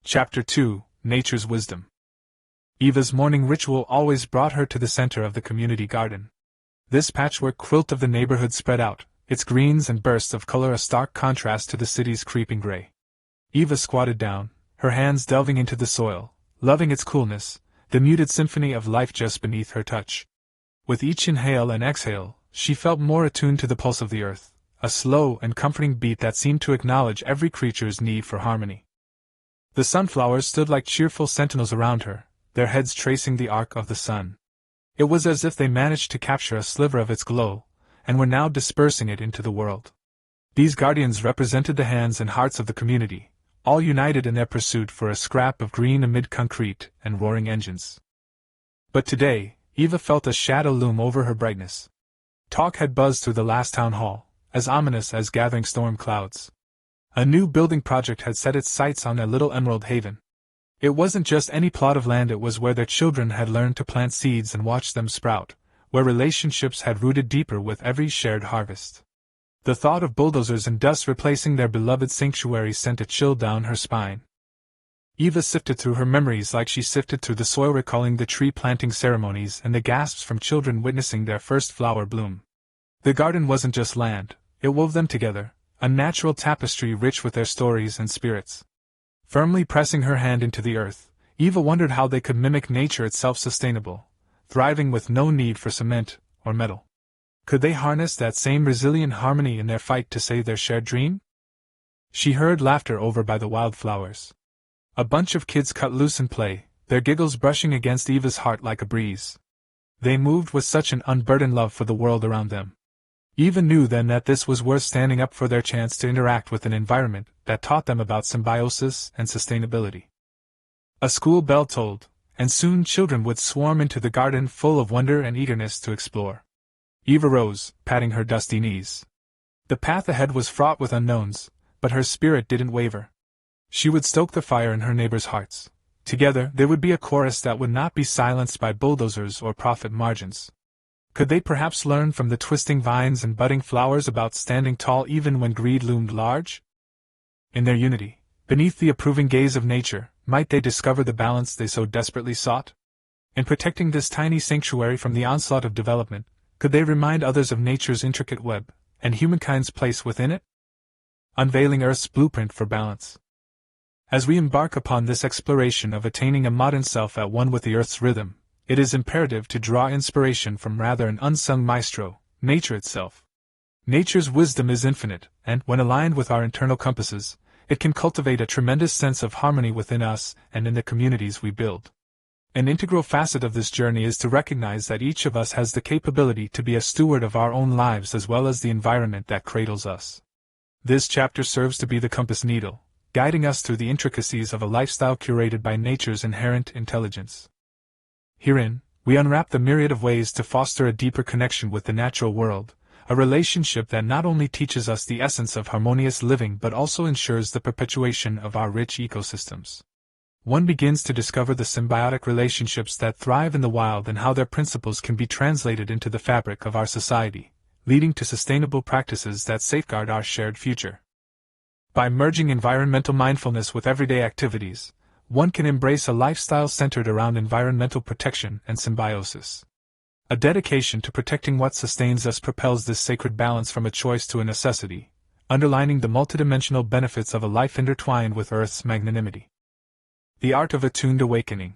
Chapter 2: Nature's Wisdom. Eva's morning ritual always brought her to the center of the community garden. This patchwork quilt of the neighborhood spread out, its greens and bursts of color a stark contrast to the city's creeping gray. Eva squatted down, her hands delving into the soil, loving its coolness, the muted symphony of life just beneath her touch. With each inhale and exhale, she felt more attuned to the pulse of the earth, a slow and comforting beat that seemed to acknowledge every creature's need for harmony. The sunflowers stood like cheerful sentinels around her, their heads tracing the arc of the sun. It was as if they managed to capture a sliver of its glow, and were now dispersing it into the world. These guardians represented the hands and hearts of the community, all united in their pursuit for a scrap of green amid concrete and roaring engines. But today, Eva felt a shadow loom over her brightness. Talk had buzzed through the last town hall, as ominous as gathering storm clouds. A new building project had set its sights on their little emerald haven. It wasn't just any plot of land, it was where their children had learned to plant seeds and watch them sprout, where relationships had rooted deeper with every shared harvest. The thought of bulldozers and dust replacing their beloved sanctuary sent a chill down her spine. Eva sifted through her memories like she sifted through the soil, recalling the tree planting ceremonies and the gasps from children witnessing their first flower bloom. The garden wasn't just land, it wove them together, a natural tapestry rich with their stories and spirits. Firmly pressing her hand into the earth, Eva wondered how they could mimic nature itself, sustainable, thriving with no need for cement or metal. Could they harness that same resilient harmony in their fight to save their shared dream? She heard laughter over by the wildflowers. A bunch of kids cut loose in play, their giggles brushing against Eva's heart like a breeze. They moved with such an unburdened love for the world around them. Eva knew then that this was worth standing up for, their chance to interact with an environment that taught them about symbiosis and sustainability. A school bell tolled, and soon children would swarm into the garden full of wonder and eagerness to explore. Eva rose, patting her dusty knees. The path ahead was fraught with unknowns, but her spirit didn't waver. She would stoke the fire in her neighbors' hearts. Together, there would be a chorus that would not be silenced by bulldozers or profit margins. Could they perhaps learn from the twisting vines and budding flowers about standing tall even when greed loomed large? In their unity, beneath the approving gaze of nature, might they discover the balance they so desperately sought? In protecting this tiny sanctuary from the onslaught of development, could they remind others of nature's intricate web, and humankind's place within it? Unveiling Earth's blueprint for balance. As we embark upon this exploration of attaining a modern self at one with the Earth's rhythm, it is imperative to draw inspiration from rather an unsung maestro, nature itself. Nature's wisdom is infinite, and, when aligned with our internal compasses, it can cultivate a tremendous sense of harmony within us and in the communities we build. An integral facet of this journey is to recognize that each of us has the capability to be a steward of our own lives as well as the environment that cradles us. This chapter serves to be the compass needle, guiding us through the intricacies of a lifestyle curated by nature's inherent intelligence. Herein, we unwrap the myriad of ways to foster a deeper connection with the natural world, a relationship that not only teaches us the essence of harmonious living but also ensures the perpetuation of our rich ecosystems. One begins to discover the symbiotic relationships that thrive in the wild and how their principles can be translated into the fabric of our society, leading to sustainable practices that safeguard our shared future. By merging environmental mindfulness with everyday activities, one can embrace a lifestyle centered around environmental protection and symbiosis. A dedication to protecting what sustains us propels this sacred balance from a choice to a necessity, underlining the multidimensional benefits of a life intertwined with Earth's magnanimity. The art of attuned awakening.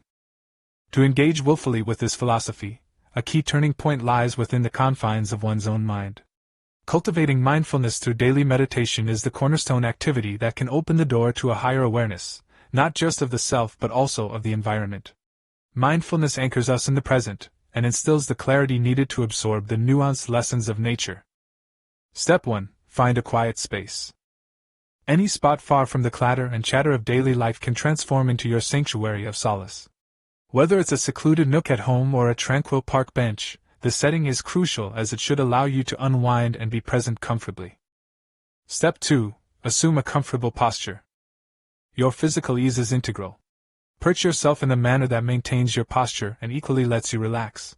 To engage willfully with this philosophy, a key turning point lies within the confines of one's own mind. Cultivating mindfulness through daily meditation is the cornerstone activity that can open the door to a higher awareness, not just of the self but also of the environment. Mindfulness anchors us in the present, and instills the clarity needed to absorb the nuanced lessons of nature. Step 1. Find a quiet space. Any spot far from the clatter and chatter of daily life can transform into your sanctuary of solace. Whether it's a secluded nook at home or a tranquil park bench, the setting is crucial as it should allow you to unwind and be present comfortably. Step 2. Assume a comfortable posture. Your physical ease is integral. Perch yourself in a manner that maintains your posture and equally lets you relax.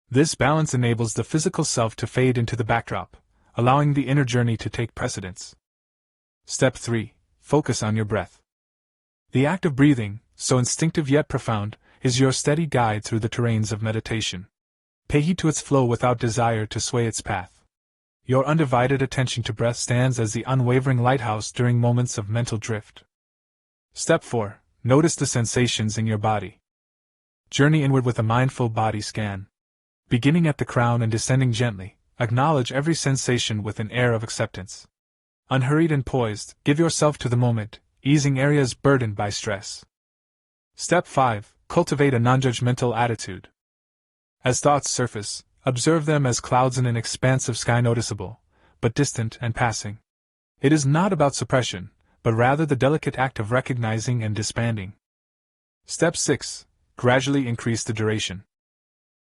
This balance enables the physical self to fade into the backdrop, allowing the inner journey to take precedence. Step 3. Focus on your breath. The act of breathing, so instinctive yet profound, is your steady guide through the terrains of meditation. Pay heed to its flow without desire to sway its path. Your undivided attention to breath stands as the unwavering lighthouse during moments of mental drift. Step 4. Notice the sensations in your body. Journey inward with a mindful body scan. Beginning at the crown and descending gently, acknowledge every sensation with an air of acceptance. Unhurried and poised, give yourself to the moment, easing areas burdened by stress. Step 5. Cultivate a non-judgmental attitude. As thoughts surface, observe them as clouds in an expansive sky, noticeable, but distant and passing. It is not about suppression, but rather the delicate act of recognizing and disbanding. Step 6. Gradually increase the duration.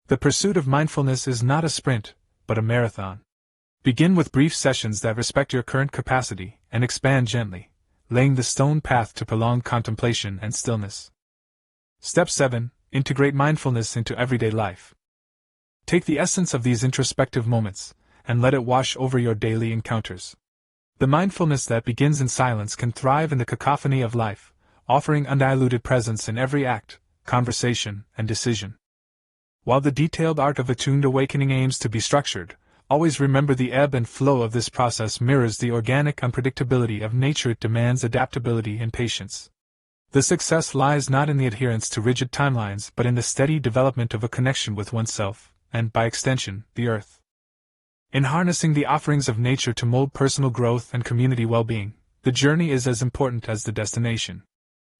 The pursuit of mindfulness is not a sprint, but a marathon. Begin with brief sessions that respect your current capacity and expand gently, laying the stone path to prolonged contemplation and stillness. Step 7. Integrate mindfulness into everyday life. Take the essence of these introspective moments, and let it wash over your daily encounters. The mindfulness that begins in silence can thrive in the cacophony of life, offering undiluted presence in every act, conversation, and decision. While the detailed art of attuned awakening aims to be structured, always remember the ebb and flow of this process mirrors the organic unpredictability of nature. It demands adaptability and patience. The success lies not in the adherence to rigid timelines but in the steady development of a connection with oneself, and, by extension, the earth. In harnessing the offerings of nature to mold personal growth and community well-being, the journey is as important as the destination.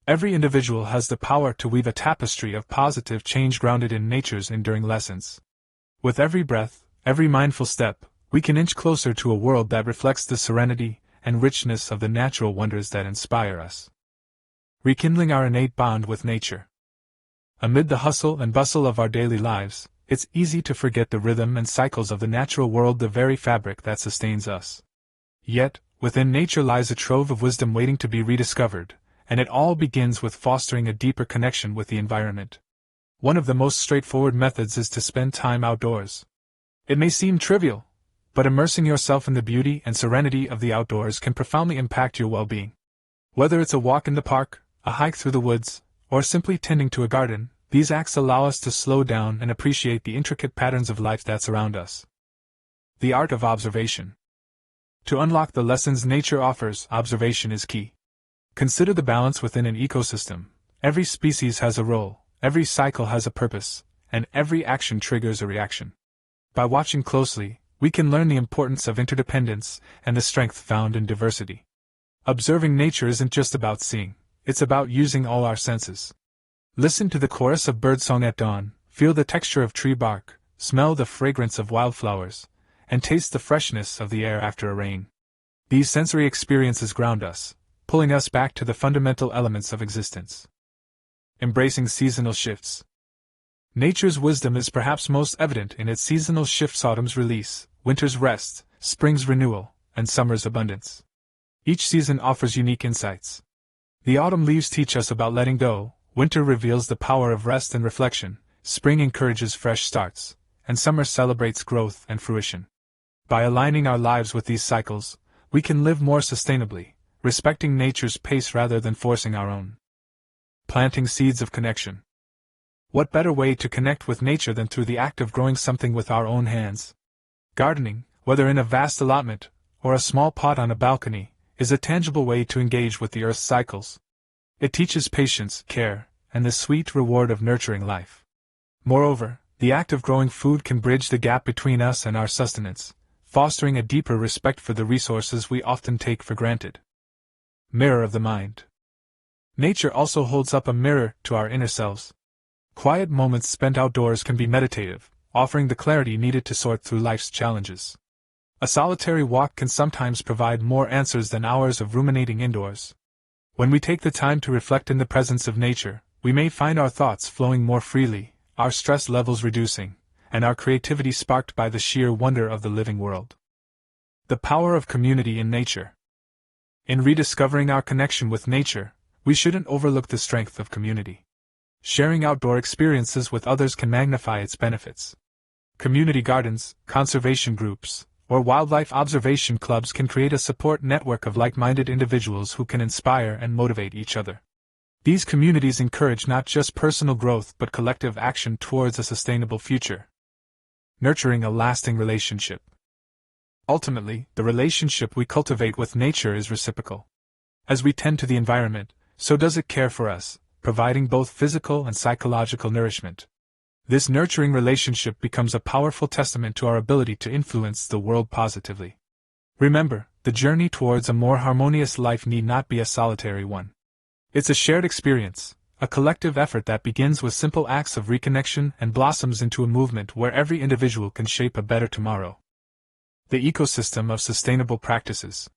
Every individual has the power to weave a tapestry of positive change grounded in nature's enduring lessons. With every breath, every mindful step, we can inch closer to a world that reflects the serenity and richness of the natural wonders that inspire us. Rekindling our innate bond with nature. Amid the hustle and bustle of our daily lives, it's easy to forget the rhythm and cycles of the natural world, the very fabric that sustains us. Yet, within nature lies a trove of wisdom waiting to be rediscovered, and it all begins with fostering a deeper connection with the environment. One of the most straightforward methods is to spend time outdoors. It may seem trivial, but immersing yourself in the beauty and serenity of the outdoors can profoundly impact your well-being. Whether it's a walk in the park, a hike through the woods, or simply tending to a garden, these acts allow us to slow down and appreciate the intricate patterns of life that surround us. The art of observation. To unlock the lessons nature offers, observation is key. Consider the balance within an ecosystem. Every species has a role, every cycle has a purpose, and every action triggers a reaction. By watching closely, we can learn the importance of interdependence and the strength found in diversity. Observing nature isn't just about seeing, it's about using all our senses. Listen to the chorus of birdsong at dawn, feel the texture of tree bark, smell the fragrance of wildflowers, and taste the freshness of the air after a rain. These sensory experiences ground us, pulling us back to the fundamental elements of existence. Embracing seasonal shifts. Nature's wisdom is perhaps most evident in its seasonal shifts: autumn's release, winter's rest, spring's renewal, and summer's abundance. Each season offers unique insights. The autumn leaves teach us about letting go, winter reveals the power of rest and reflection, spring encourages fresh starts, and summer celebrates growth and fruition. By aligning our lives with these cycles, we can live more sustainably, respecting nature's pace rather than forcing our own. Planting seeds of connection. What better way to connect with nature than through the act of growing something with our own hands? Gardening, whether in a vast allotment or a small pot on a balcony, is a tangible way to engage with the earth's cycles. It teaches patience, care, and the sweet reward of nurturing life. Moreover, the act of growing food can bridge the gap between us and our sustenance, fostering a deeper respect for the resources we often take for granted. Mirror of the mind. Nature also holds up a mirror to our inner selves. Quiet moments spent outdoors can be meditative, offering the clarity needed to sort through life's challenges. A solitary walk can sometimes provide more answers than hours of ruminating indoors. When we take the time to reflect in the presence of nature, we may find our thoughts flowing more freely, our stress levels reducing, and our creativity sparked by the sheer wonder of the living world. The power of community in nature. In rediscovering our connection with nature, we shouldn't overlook the strength of community. Sharing outdoor experiences with others can magnify its benefits. Community gardens, conservation groups, or wildlife observation clubs can create a support network of like-minded individuals who can inspire and motivate each other. These communities encourage not just personal growth but collective action towards a sustainable future. Nurturing a lasting relationship. Ultimately, the relationship we cultivate with nature is reciprocal. As we tend to the environment, so does it care for us, providing both physical and psychological nourishment. This nurturing relationship becomes a powerful testament to our ability to influence the world positively. Remember, the journey towards a more harmonious life need not be a solitary one. It's a shared experience, a collective effort that begins with simple acts of reconnection and blossoms into a movement where every individual can shape a better tomorrow. The ecosystem of sustainable practices.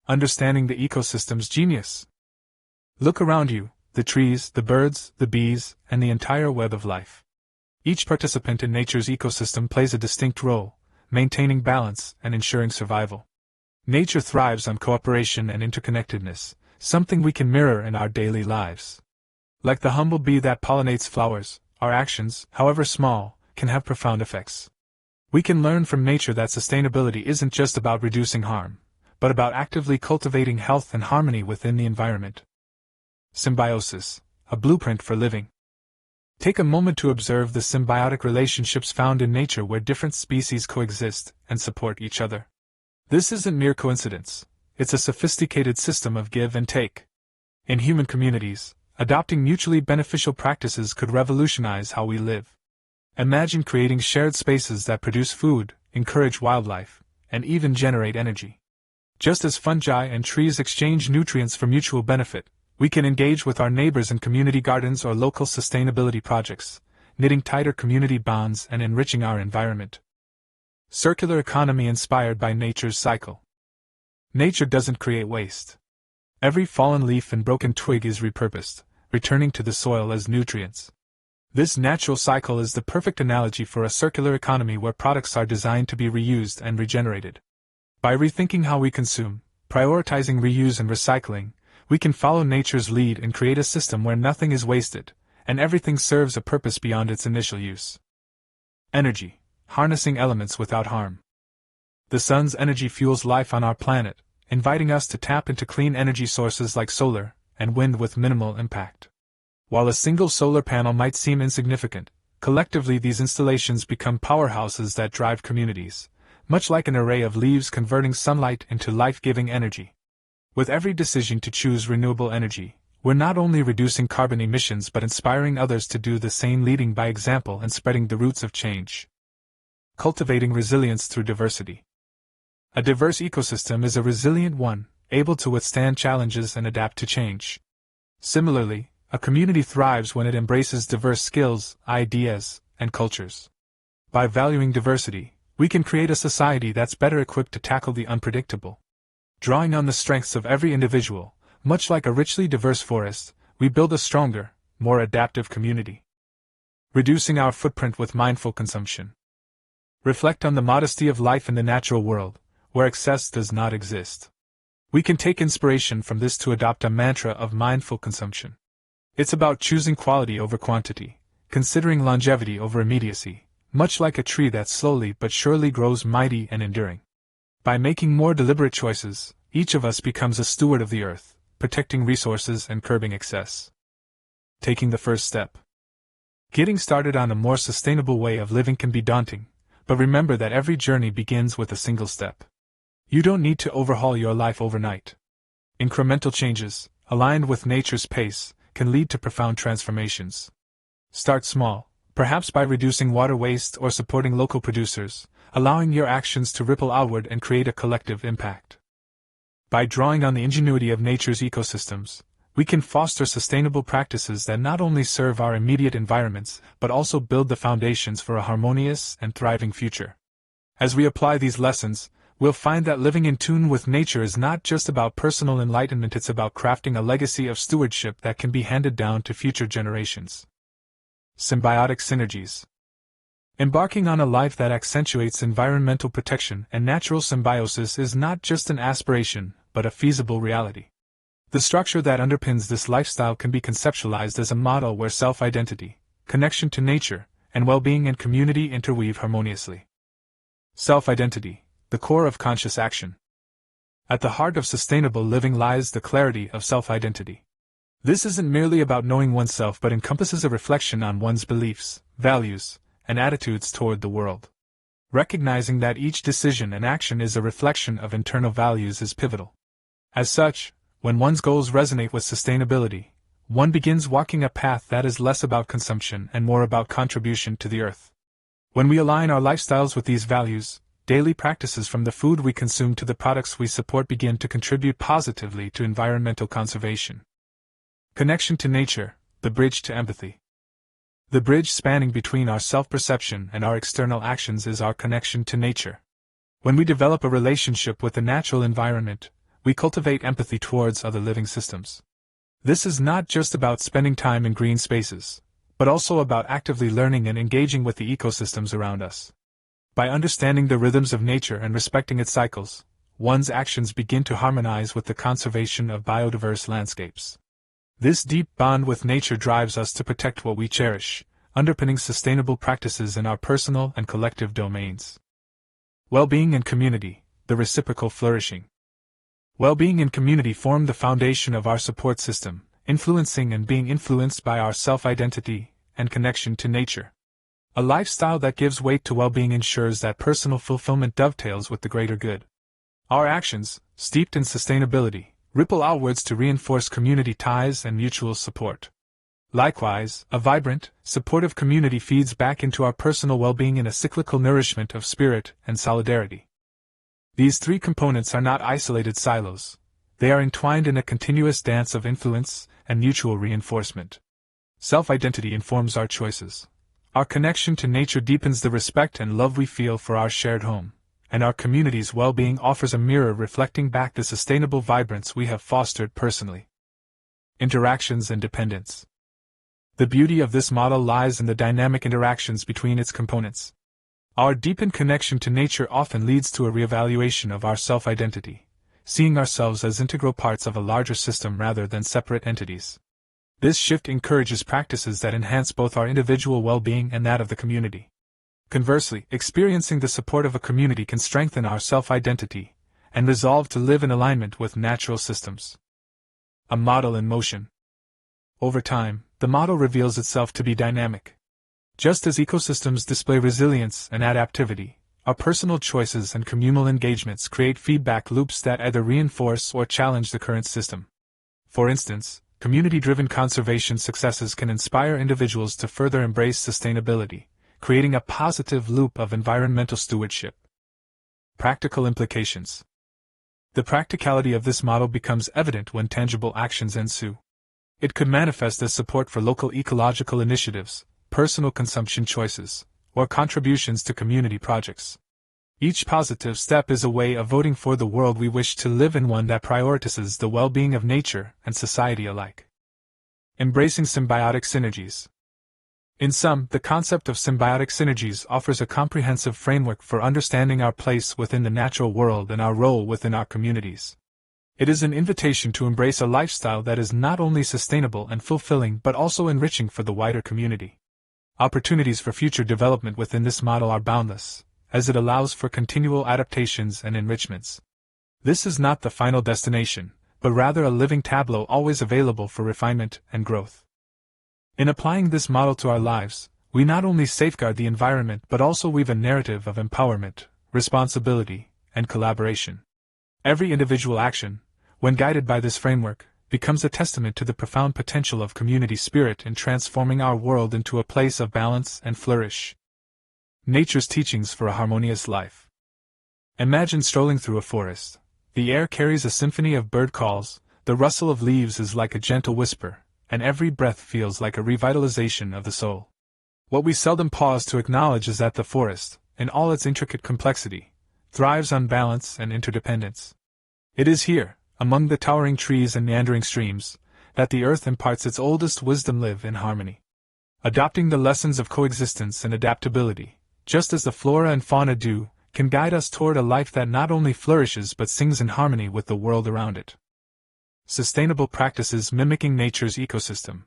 Understanding the ecosystem's genius. Look around you, the trees, the birds, the bees, and the entire web of life. Each participant in nature's ecosystem plays a distinct role, maintaining balance and ensuring survival. Nature thrives on cooperation and interconnectedness, something we can mirror in our daily lives. Like the humble bee that pollinates flowers, our actions, however small, can have profound effects. We can learn from nature that sustainability isn't just about reducing harm, but about actively cultivating health and harmony within the environment. Symbiosis, a blueprint for living. Take a moment to observe the symbiotic relationships found in nature where different species coexist and support each other. This isn't mere coincidence, it's a sophisticated system of give and take. In human communities, adopting mutually beneficial practices could revolutionize how we live. Imagine creating shared spaces that produce food, encourage wildlife, and even generate energy. Just as fungi and trees exchange nutrients for mutual benefit, we can engage with our neighbors in community gardens or local sustainability projects, knitting tighter community bonds and enriching our environment. Circular economy inspired by nature's cycle. Nature doesn't create waste. Every fallen leaf and broken twig is repurposed, returning to the soil as nutrients. This natural cycle is the perfect analogy for a circular economy where products are designed to be reused and regenerated. By rethinking how we consume, prioritizing reuse and recycling, we can follow nature's lead and create a system where nothing is wasted, and everything serves a purpose beyond its initial use. Energy, harnessing elements without harm. The sun's energy fuels life on our planet, inviting us to tap into clean energy sources like solar and wind with minimal impact. While a single solar panel might seem insignificant, collectively these installations become powerhouses that drive communities, much like an array of leaves converting sunlight into life-giving energy. With every decision to choose renewable energy, we're not only reducing carbon emissions but inspiring others to do the same, leading by example and spreading the roots of change. Cultivating resilience through diversity. A diverse ecosystem is a resilient one, able to withstand challenges and adapt to change. Similarly, a community thrives when it embraces diverse skills, ideas, and cultures. By valuing diversity, we can create a society that's better equipped to tackle the unpredictable. Drawing on the strengths of every individual, much like a richly diverse forest, we build a stronger, more adaptive community. Reducing our footprint with mindful consumption. Reflect on the modesty of life in the natural world, where excess does not exist. We can take inspiration from this to adopt a mantra of mindful consumption. It's about choosing quality over quantity, considering longevity over immediacy, much like a tree that slowly but surely grows mighty and enduring. By making more deliberate choices, each of us becomes a steward of the earth, protecting resources and curbing excess. Taking the first step. Getting started on a more sustainable way of living can be daunting, but remember that every journey begins with a single step. You don't need to overhaul your life overnight. Incremental changes, aligned with nature's pace, can lead to profound transformations. Start small, perhaps by reducing water waste or supporting local producers, allowing your actions to ripple outward and create a collective impact. By drawing on the ingenuity of nature's ecosystems, we can foster sustainable practices that not only serve our immediate environments but also build the foundations for a harmonious and thriving future. As we apply these lessons, we'll find that living in tune with nature is not just about personal enlightenment, it's about crafting a legacy of stewardship that can be handed down to future generations. Symbiotic synergies. Embarking on a life that accentuates environmental protection and natural symbiosis is not just an aspiration, but a feasible reality. The structure that underpins this lifestyle can be conceptualized as a model where self-identity, connection to nature, and well-being and community interweave harmoniously. Self-identity, the core of conscious action. At the heart of sustainable living lies the clarity of self-identity. This isn't merely about knowing oneself but encompasses a reflection on one's beliefs, values, and attitudes toward the world. Recognizing that each decision and action is a reflection of internal values is pivotal. As such, when one's goals resonate with sustainability, one begins walking a path that is less about consumption and more about contribution to the earth. When we align our lifestyles with these values, daily practices from the food we consume to the products we support begin to contribute positively to environmental conservation. Connection to nature, the bridge to empathy. The bridge spanning between our self-perception and our external actions is our connection to nature. When we develop a relationship with the natural environment, we cultivate empathy towards other living systems. This is not just about spending time in green spaces, but also about actively learning and engaging with the ecosystems around us. By understanding the rhythms of nature and respecting its cycles, one's actions begin to harmonize with the conservation of biodiverse landscapes. This deep bond with nature drives us to protect what we cherish, underpinning sustainable practices in our personal and collective domains. Well-being and community, the reciprocal flourishing. Well-being and community form the foundation of our support system, influencing and being influenced by our self-identity and connection to nature. A lifestyle that gives weight to well-being ensures that personal fulfillment dovetails with the greater good. Our actions, steeped in sustainability, ripple outwards to reinforce community ties and mutual support. Likewise, a vibrant, supportive community feeds back into our personal well-being in a cyclical nourishment of spirit and solidarity. These three components are not isolated silos. They are entwined in a continuous dance of influence and mutual reinforcement. Self-identity informs our choices. Our connection to nature deepens the respect and love we feel for our shared home, and our community's well-being offers a mirror reflecting back the sustainable vibrance we have fostered personally. Interactions and dependence. The beauty of this model lies in the dynamic interactions between its components. Our deepened connection to nature often leads to a reevaluation of our self-identity, seeing ourselves as integral parts of a larger system rather than separate entities. This shift encourages practices that enhance both our individual well-being and that of the community. Conversely, experiencing the support of a community can strengthen our self-identity and resolve to live in alignment with natural systems. A model in motion. Over time, the model reveals itself to be dynamic. Just as ecosystems display resilience and adaptivity, our personal choices and communal engagements create feedback loops that either reinforce or challenge the current system. For instance, community-driven conservation successes can inspire individuals to further embrace sustainability, creating a positive loop of environmental stewardship. Practical implications. The practicality of this model becomes evident when tangible actions ensue. It could manifest as support for local ecological initiatives, personal consumption choices, or contributions to community projects. Each positive step is a way of voting for the world we wish to live in, one that prioritizes the well-being of nature and society alike. Embracing symbiotic synergies. In sum, the concept of symbiotic synergies offers a comprehensive framework for understanding our place within the natural world and our role within our communities. It is an invitation to embrace a lifestyle that is not only sustainable and fulfilling but also enriching for the wider community. Opportunities for future development within this model are boundless, as it allows for continual adaptations and enrichments. This is not the final destination, but rather a living tableau always available for refinement and growth. In applying this model to our lives, we not only safeguard the environment but also weave a narrative of empowerment, responsibility, and collaboration. Every individual action, when guided by this framework, becomes a testament to the profound potential of community spirit in transforming our world into a place of balance and flourish. Nature's teachings for a harmonious life. Imagine strolling through a forest. The air carries a symphony of bird calls, the rustle of leaves is like a gentle whisper, and every breath feels like a revitalization of the soul. What we seldom pause to acknowledge is that the forest, in all its intricate complexity, thrives on balance and interdependence. It is here, among the towering trees and meandering streams, that the earth imparts its oldest wisdom: live in harmony. Adopting the lessons of coexistence and adaptability, just as the flora and fauna do, can guide us toward a life that not only flourishes but sings in harmony with the world around it. Sustainable practices mimicking nature's ecosystem.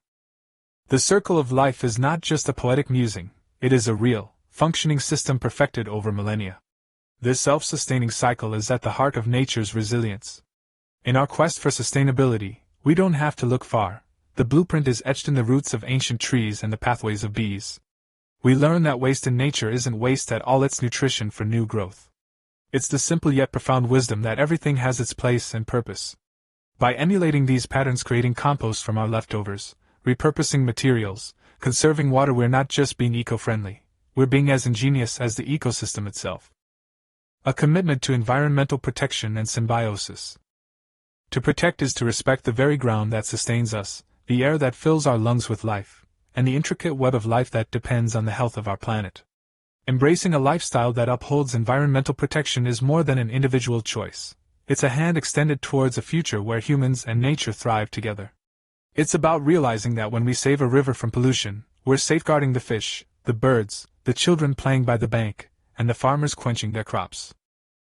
The circle of life is not just a poetic musing, it is a real, functioning system perfected over millennia. This self-sustaining cycle is at the heart of nature's resilience. In our quest for sustainability, we don't have to look far. the blueprint is etched in the roots of ancient trees and the pathways of bees. We learn that waste in nature isn't waste at all, it's nutrition for new growth. It's the simple yet profound wisdom that everything has its place and purpose. By emulating these patterns, creating compost from our leftovers, repurposing materials, conserving water, we're not just being eco-friendly, we're being as ingenious as the ecosystem itself. A commitment to environmental protection and symbiosis. To protect is to respect the very ground that sustains us, the air that fills our lungs with life, and the intricate web of life that depends on the health of our planet. Embracing a lifestyle that upholds environmental protection is more than an individual choice. It's a hand extended towards a future where humans and nature thrive together. It's about realizing that when we save a river from pollution, we're safeguarding the fish, the birds, the children playing by the bank, and the farmers quenching their crops.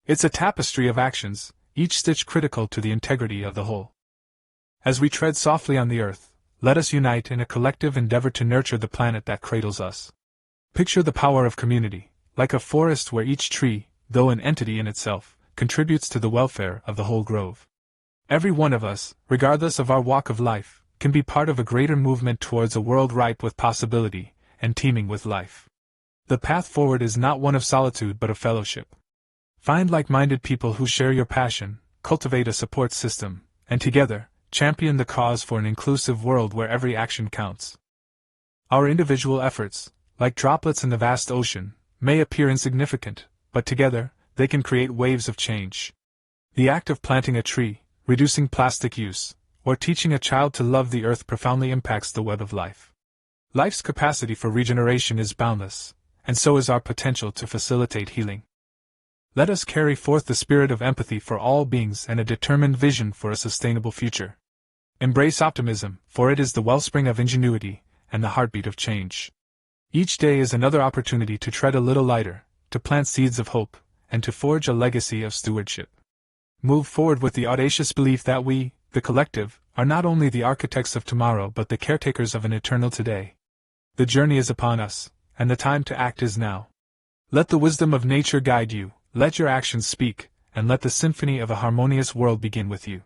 It's a tapestry of actions, each stitch critical to the integrity of the whole. As we tread softly on the earth, let us unite in a collective endeavor to nurture the planet that cradles us. Picture the power of community, like a forest where each tree, though an entity in itself, contributes to the welfare of the whole grove. Every one of us, regardless of our walk of life, can be part of a greater movement towards a world ripe with possibility and teeming with life. The path forward is not one of solitude but of fellowship. Find like-minded people who share your passion, cultivate a support system, and together, champion the cause for an inclusive world where every action counts. Our individual efforts, like droplets in the vast ocean, may appear insignificant, but together, they can create waves of change. The act of planting a tree, reducing plastic use, or teaching a child to love the earth profoundly impacts the web of life. Life's capacity for regeneration is boundless, and so is our potential to facilitate healing. Let us carry forth the spirit of empathy for all beings and a determined vision for a sustainable future. Embrace optimism, for it is the wellspring of ingenuity and the heartbeat of change. Each day is another opportunity to tread a little lighter, to plant seeds of hope, and to forge a legacy of stewardship. Move forward with the audacious belief that we, the collective, are not only the architects of tomorrow but the caretakers of an eternal today. The journey is upon us, and the time to act is now. Let the wisdom of nature guide you, let your actions speak, and let the symphony of a harmonious world begin with you.